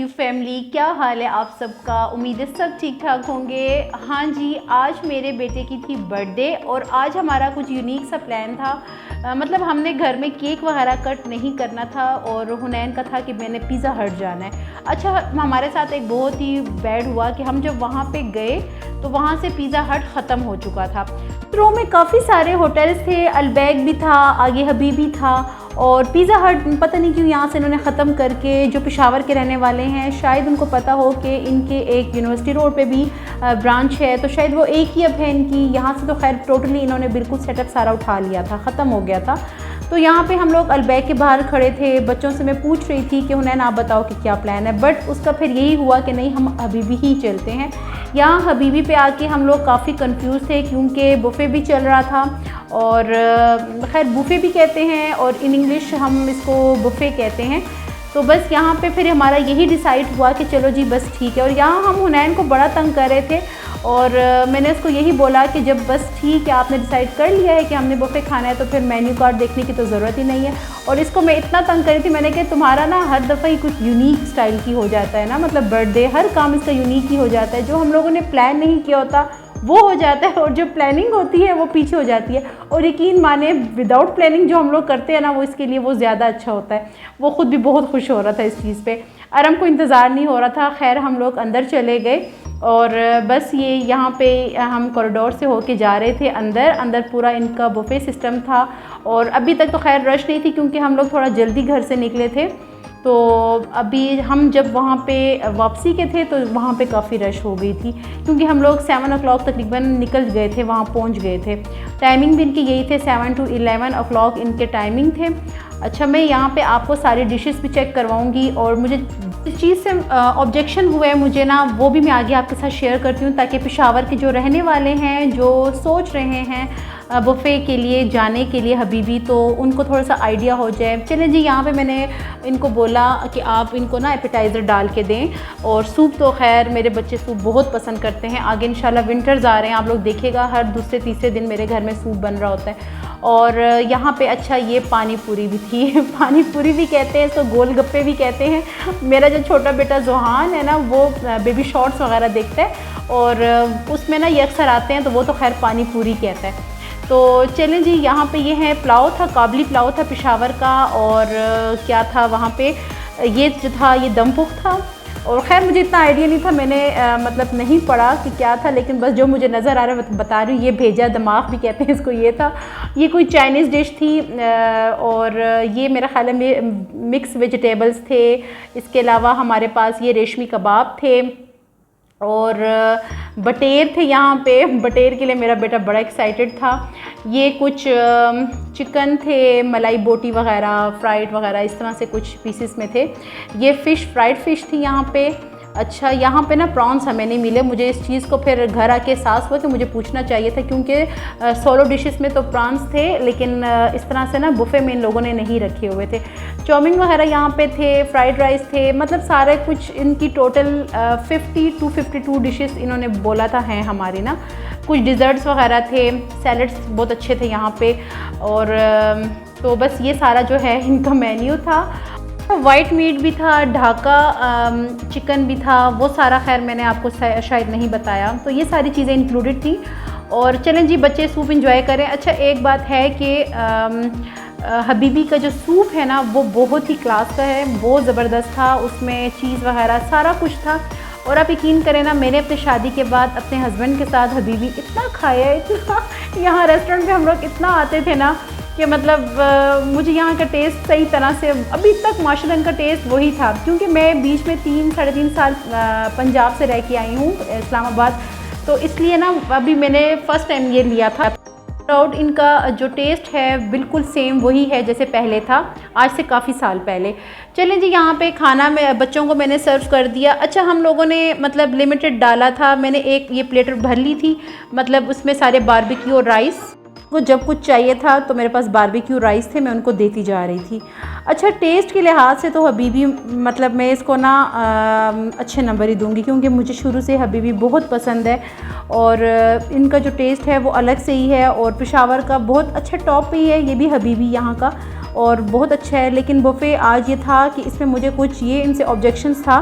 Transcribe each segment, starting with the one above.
हबीब family, क्या हाल है आप सबका। उम्मीद है सब ठीक ठाक होंगे। हाँ जी, आज मेरे बेटे की थी बर्थडे और आज हमारा कुछ यूनिक सा प्लान था। मतलब हमने घर में केक वगैरह कट नहीं करना था और हुनैन का था कि मैंने पिज़्ज़ा हट जाना है। अच्छा, हमारे साथ एक बहुत ही बैड हुआ कि हम जब वहाँ पे गए तो वहाँ से पिज़्ज़ा हट ख़त्म हो चुका था। रो में काफ़ी सारे होटल्स थे, अलबैग भी था, आगे हबीबी था और पिज़्ज़ा हट पता नहीं क्यों यहाँ से इन्होंने ख़त्म करके, जो पेशावर के रहने वाले हैं शायद उनको पता हो कि इनके एक यूनिवर्सिटी रोड पे भी ब्रांच है, तो शायद वो एक ही अब है इनकी। यहाँ से तो खैर टोटली इन्होंने बिल्कुल सेटअप सारा उठा लिया था, ख़त्म हो गया था। तो यहाँ पे हम लोग अलबैग के बाहर खड़े थे, बच्चों से मैं पूछ रही थी कि हुनैन आप बताओ कि क्या प्लान है, बट उसका फिर यही हुआ कि नहीं, हम हबीबी ही चलते हैं। यहाँ हबीबी पे आके हम लोग काफ़ी कंफ्यूज थे क्योंकि बुफ़े भी चल रहा था और खैर बुफ़े भी कहते हैं और इन इंग्लिश हम इसको बुफ़े कहते हैं। तो बस यहाँ पे फिर हमारा यही डिसाइड हुआ कि चलो जी बस ठीक है। और यहाँ हम हुनैन को बड़ा तंग कर रहे थे और मैंने उसको यही बोला कि जब बस ठीक है आपने डिसाइड कर लिया है कि हमने बुफ़े खाना है तो फिर मेन्यू कार्ड देखने की तो ज़रूरत ही नहीं है। और इसको मैं इतना तंग कर रही थी, मैंने कहा तुम्हारा ना हर दफ़ा ही कुछ यूनिक स्टाइल की हो जाता है ना, मतलब बर्थडे हर काम इसका यूनिक ही हो जाता है। जो हम लोगों ने प्लान नहीं किया होता वो हो जाता है और जो प्लानिंग होती है वो पीछे हो जाती है। और यकीन माने विदाउट प्लानिंग जो हम लोग करते हैं ना वो इसके लिए वो ज़्यादा अच्छा होता है। वो ख़ुद भी बहुत खुश हो रहा था इस चीज़ पे, अरम को इंतज़ार नहीं हो रहा था। खैर हम लोग अंदर चले गए और बस ये यहाँ पे हम कॉरिडोर से होके जा रहे थे अंदर पूरा इनका बुफ़े सिस्टम था। और अभी तक तो खैर रश नहीं थी क्योंकि हम लोग थोड़ा जल्दी घर से निकले थे। तो अभी हम जब वहाँ पे वापसी के थे तो वहाँ पे काफ़ी रश हो गई थी क्योंकि हम लोग 7 o'clock तकरीबन निकल गए थे, वहाँ पहुँच गए थे। टाइमिंग भी इनकी यही थे, 7 to 11 o'clock इनके टाइमिंग थे। अच्छा, मैं यहाँ पे आपको सारी डिशेस भी चेक करवाऊँगी और मुझे इस चीज़ से ऑब्जेक्शन हुए मुझे ना, वो भी मैं आगे आपके साथ शेयर करती हूँ ताकि पेशावर के जो रहने वाले हैं, जो सोच रहे हैं बुफ़े के लिए जाने के लिए हबीबी, तो उनको थोड़ा सा आइडिया हो जाए। चलें जी, यहाँ पे मैंने इनको बोला कि आप इनको ना एपेटाइज़र डाल के दें। और सूप तो खैर मेरे बच्चे सूप बहुत पसंद करते हैं। आगे इंशाल्लाह विंटर्स आ रहे हैं, आप लोग देखिएगा हर दूसरे तीसरे दिन मेरे घर में सूप बन रहा होता है। और यहाँ पे अच्छा ये पानी पूरी भी थी पानी पूरी भी कहते हैं इसको, गोलगप्पे भी कहते हैं। मेरा जो छोटा बेटा जोहान है ना वो बेबी शॉर्ट्स वगैरह देखता है और उसमें ना ये अक्सर आते हैं तो वो तो खैर पानी पूरी कहता है। तो चलें जी, यहाँ पे ये है पुलाव था, काबली पुलाव था पेशावर का। और क्या था वहाँ पे, ये जो था ये दम पुख था। और ख़ैर मुझे इतना आइडिया नहीं था, मैंने मतलब नहीं पढ़ा कि क्या था, लेकिन बस जो मुझे नज़र आ रहा है बता रही हूँ। ये भेजा दिमाग भी कहते हैं इसको, ये था। ये कोई चाइनीज़ डिश थी और ये मेरा ख़्याल है मिक्स वेजिटेबल्स थे। इसके अलावा हमारे पास ये रेशमी कबाब थे और बटेर थे। यहाँ पे बटेर के लिए मेरा बेटा बड़ा एक्साइटेड था। ये कुछ चिकन थे, मलाई बोटी वगैरह, फ्राइड वगैरह, इस तरह से कुछ पीसेस में थे। ये फ़िश, फ्राइड फ़िश थी यहाँ पे। अच्छा, यहाँ पे ना प्रॉन्स हमें नहीं मिले। मुझे इस चीज़ को फिर घर आके एहसास हुआ कि मुझे पूछना चाहिए था क्योंकि सोलो डिशेस में तो प्रॉन्स थे, लेकिन इस तरह से ना बुफ़े में इन लोगों ने नहीं रखे हुए थे। चाउमीन वगैरह यहाँ पे थे, फ्राइड राइस थे, मतलब सारे कुछ इनकी टोटल 50 to 52 डिशेस इन्होंने बोला था हैं हमारी ना। कुछ डिज़र्ट्स वगैरह थे, सैलड्स बहुत अच्छे थे यहाँ पे। और तो बस ये सारा जो है इनका मेन्यू था। वाइट मीट भी था, ढाका चिकन भी था, वो सारा खैर मैंने आपको शायद नहीं बताया। तो ये सारी चीज़ें इंक्लूडेड थी। और चलें जी, बच्चे सूप एंजॉय करें। अच्छा, एक बात है कि हबीबी का जो सूप है ना वो बहुत ही क्लास का है, बहुत ज़बरदस्त था। उसमें चीज़ वगैरह सारा कुछ था। और आप यकीन करें ना, मैंने अपने शादी के बाद अपने हस्बैंड के साथ हबीबी इतना खाया है, इतना यहाँ रेस्टोरेंट पे हम लोग इतना आते थे ना कि मतलब मुझे यहाँ का टेस्ट सही तरह से अभी तक माशाल्लाह इनका टेस्ट वही था। क्योंकि मैं बीच में 3-3.5 साल पंजाब से रह के आई हूँ, इस्लामाबाद, तो इसलिए ना अभी मैंने फ़र्स्ट टाइम ये लिया था। डाउट इनका जो टेस्ट है बिल्कुल सेम वही है जैसे पहले था, आज से काफ़ी साल पहले। चलें जी, यहाँ पे खाना में बच्चों को मैंने सर्व कर दिया। अच्छा, हम लोगों ने मतलब लिमिटेड डाला था, मैंने एक ये प्लेटर भर ली थी, मतलब उसमें सारे बारबेक्यू और राइस को जब कुछ चाहिए था तो मेरे पास बारबेक्यू राइस थे, मैं उनको देती जा रही थी। अच्छा, टेस्ट के लिहाज से तो हबीबी मतलब मैं इसको ना अच्छे नंबर ही दूंगी क्योंकि मुझे शुरू से हबीबी बहुत पसंद है और इनका जो टेस्ट है वो अलग से ही है। और पेशावर का बहुत अच्छा टॉप पे ही है ये भी हबीबी यहाँ का, और बहुत अच्छा है। लेकिन बुफ़े आज ये था कि इसमें मुझे कुछ ये इनसे ऑब्जेक्शंस था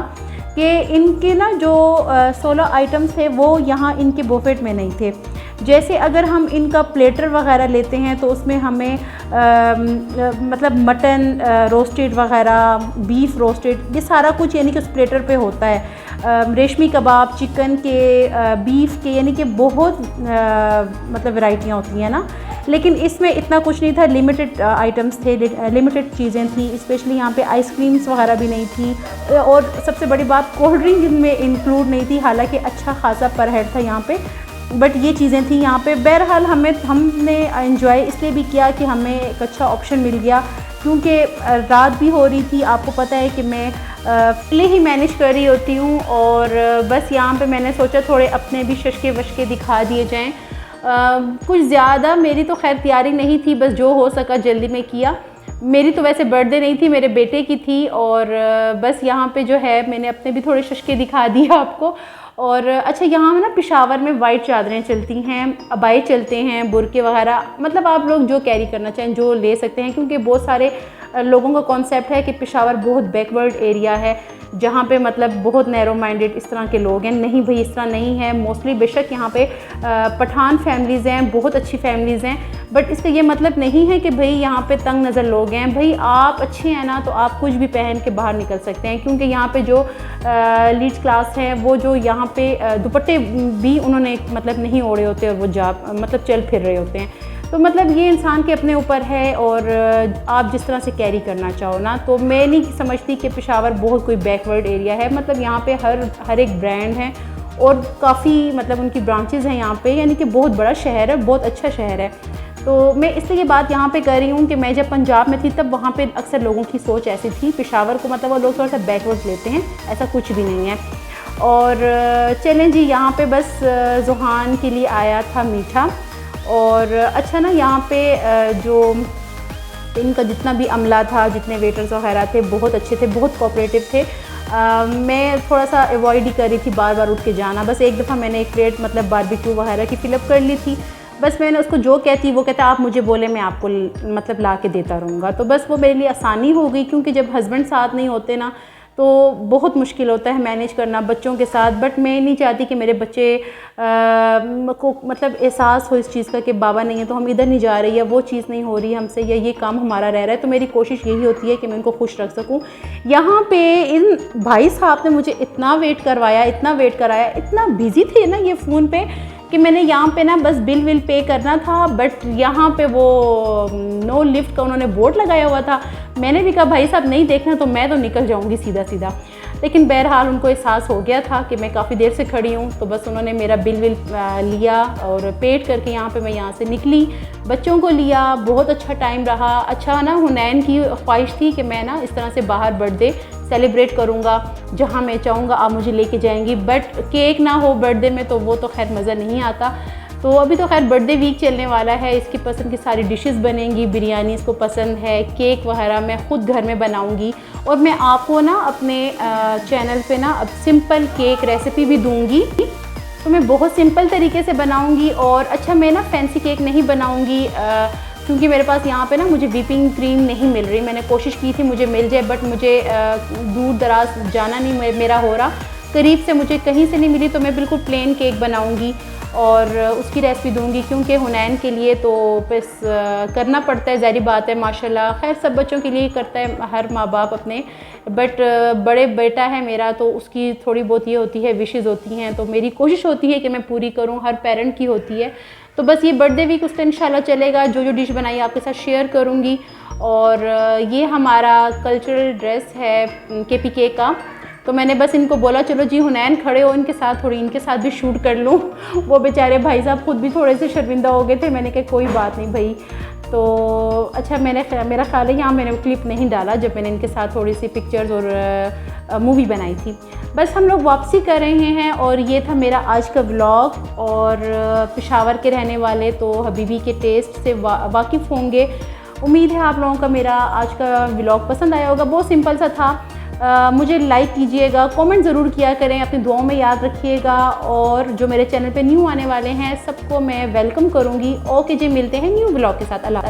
कि इनके ना जो 16 आइटम्स थे वो यहाँ इनके बुफेट में नहीं थे। जैसे अगर हम इनका प्लेटर वगैरह लेते हैं तो उसमें हमें मतलब मटन रोस्टेड वगैरह, बीफ रोस्टेड, ये सारा कुछ यानी कि उस प्लेटर पे होता है। रेशमी कबाब, चिकन के, बीफ के, यानी कि बहुत मतलब वैरायटियाँ होती हैं ना। लेकिन इसमें इतना कुछ नहीं था, लिमिटेड आइटम्स थे, लिमिटेड चीज़ें थी। स्पेशली यहाँ पे आइसक्रीम्स वगैरह भी नहीं थी और सबसे बड़ी बात कोल्ड ड्रिंक इनमें इंक्लूड नहीं थी। हालांकि अच्छा खासा पर हेड था यहाँ पे, बट ये चीज़ें थी यहाँ पे। बहरहाल हमने एंजॉय इसलिए भी किया कि हमें एक अच्छा ऑप्शन मिल गया, क्योंकि रात भी हो रही थी। आपको पता है कि मैं अकेले ही मैनेज कर रही होती हूँ और बस यहाँ पे मैंने सोचा थोड़े अपने भी शशके वशके दिखा दिए जाएँ। कुछ ज़्यादा मेरी तो खैर तैयारी नहीं थी, बस जो हो सका जल्दी में किया। मेरी तो वैसे बर्थडे नहीं थी, मेरे बेटे की थी और बस यहाँ पे जो है मैंने अपने भी थोड़े शशके दिखा दिया आपको। और अच्छा, यहाँ ना पेशावर में वाइट चादरें चलती हैं, अबाए चलते हैं, बुरके वगैरह, मतलब आप लोग जो कैरी करना चाहें जो ले सकते हैं, क्योंकि बहुत सारे लोगों का कॉन्सेप्ट है कि पेशावर बहुत बैकवर्ड एरिया है जहाँ पे मतलब बहुत नैरो माइंडेड इस तरह के लोग हैं। नहीं भाई, इस तरह नहीं है। मोस्टली बेशक यहाँ पे पठान फैमिलीज़ हैं, बहुत अच्छी फैमिलीज़ हैं, बट इसका ये मतलब नहीं है कि भाई यहाँ पे तंग नज़र लोग हैं। भाई आप अच्छे हैं ना तो आप कुछ भी पहन के बाहर निकल सकते हैं, क्योंकि यहाँ पे जो लीड क्लास है वो जो यहाँ पे दुपट्टे भी उन्होंने मतलब नहीं ओढ़े होते और वो मतलब चल फिर रहे होते हैं। तो मतलब ये इंसान के अपने ऊपर है और आप जिस तरह से कैरी करना चाहो ना। तो मैं नहीं समझती कि पेशावर बहुत कोई बैकवर्ड एरिया है। मतलब यहाँ पे हर एक ब्रांड है और काफ़ी मतलब उनकी ब्रांचेज़ हैं यहाँ पे, यानी कि बहुत बड़ा शहर है, बहुत अच्छा शहर है। तो मैं इसलिए ये बात यहाँ पे कर रही हूँ कि मैं जब पंजाब में थी तब वहाँ पे अक्सर लोगों की सोच ऐसी थी, पेशावर को मतलब वो लोग थोड़ा सा बैकवर्ड लेते हैं, ऐसा कुछ भी नहीं है। और चलें जी, यहाँ पे बस ज़ुहान के लिए आया था मीठा। और अच्छा ना, यहाँ पे जो इनका जितना भी अमला था, जितने वेटर्स वगैरह थे, बहुत अच्छे थे, बहुत कोऑपरेटिव थे। मैं थोड़ा सा अवॉइड ही कर रही थी बार बार उठ के जाना। बस एक दफ़ा मैंने एक प्लेट मतलब बारबेक्यू वगैरह की फ़िलअप कर ली थी। बस मैंने उसको जो कहती वो कहता आप मुझे बोले मैं आपको मतलब ला के देता रहूँगा। तो बस वो मेरे लिए आसानी हो गई, क्योंकि जब हस्बैंड साथ नहीं होते ना तो बहुत मुश्किल होता है मैनेज करना बच्चों के साथ। बट मैं नहीं चाहती कि मेरे बच्चे को मतलब एहसास हो इस चीज़ का कि बाबा नहीं है तो हम इधर नहीं जा रही, या वो चीज़ नहीं हो रही हमसे, या ये काम हमारा रह रहा है। तो मेरी कोशिश यही होती है कि मैं उनको खुश रख सकूं। यहाँ पे इन भाई साहब ने मुझे इतना वेट करवाया, इतना वेट कराया, इतना बिजी थे ना ये फ़ोन पे कि मैंने यहाँ पे ना बस बिल पे करना था। बट यहाँ पे वो नो लिफ्ट का उन्होंने बोर्ड लगाया हुआ था। मैंने भी कहा भाई साहब नहीं देखना तो मैं तो निकल जाऊँगी सीधा सीधा। लेकिन बहरहाल उनको एहसास हो गया था कि मैं काफ़ी देर से खड़ी हूँ, तो बस उन्होंने मेरा बिल लिया और पेड करके यहाँ पे मैं यहाँ से निकली। बच्चों को लिया, बहुत अच्छा टाइम रहा। अच्छा ना, हुनैन की ख्वाहिश थी कि मैं ना इस तरह से बाहर बर्थडे सेलिब्रेट करूँगा, जहाँ मैं चाहूँगा आप मुझे लेके जाएंगी, बट केक ना हो बर्थडे में तो वो तो खैर मज़ा नहीं आता। तो अभी तो खैर बर्थडे वीक चलने वाला है, इसकी पसंद की सारी डिशेस बनेंगी, बिरयानी इसको पसंद है, केक वगैरह मैं ख़ुद घर में बनाऊंगी। और मैं आपको ना अपने चैनल पे ना अब सिंपल केक रेसिपी भी दूंगी, तो मैं बहुत सिंपल तरीके से बनाऊंगी। और अच्छा, मैं ना फैंसी केक नहीं बनाऊंगी क्योंकि मेरे पास यहाँ पे ना मुझे व्हिपिंग क्रीम नहीं मिल रही। मैंने कोशिश की थी मुझे मिल जाए, बट मुझे दूर दराज जाना नहीं मेरा हो रहा, करीब से मुझे कहीं से नहीं मिली। तो मैं बिल्कुल प्लेन केक बनाऊंगी और उसकी रेसिपी दूंगी, क्योंकि हुनैन के लिए तो बस करना पड़ता है, ज़ाहिर बात है। माशाल्लाह खैर सब बच्चों के लिए करता है हर माँ बाप अपने, बट बड़े बेटा है मेरा तो उसकी थोड़ी बहुत ये होती है, विशेज़ होती हैं, तो मेरी कोशिश होती है कि मैं पूरी करूँ, हर पेरेंट की होती है। तो बस ये बर्थडे वीक उसका इंशाल्लाह चलेगा, जो जो डिश बनाई आपके साथ शेयर करूँगी। और ये हमारा कल्चरल ड्रेस है KPK का। तो मैंने बस इनको बोला चलो जी हुनैन खड़े हो, इनके साथ थोड़ी इनके साथ भी शूट कर लूँ। वो बेचारे भाई साहब खुद भी थोड़े से शर्मिंदा हो गए थे। मैंने कहा कोई बात नहीं भाई। तो अच्छा, मेरा ख्याल है यहाँ मैंने क्लिप नहीं डाला जब मैंने इनके साथ थोड़ी सी पिक्चर्स और मूवी बनाई थी। बस हम लोग वापसी कर रहे हैं और ये था मेरा आज का व्लॉग। और पेशावर के रहने वाले तो हबीबी के टेस्ट से वाकिफ़ होंगे। उम्मीद है आप लोगों का मेरा आज का व्लॉग पसंद आया होगा। बहुत सिंपल सा था। मुझे लाइक कीजिएगा, कमेंट ज़रूर किया करें, अपनी दुआओं में याद रखिएगा। और जो मेरे चैनल पे न्यू आने वाले हैं सबको मैं वेलकम करूँगी। ओके जी, मिलते हैं न्यू व्लॉग के साथ। अल्लाह।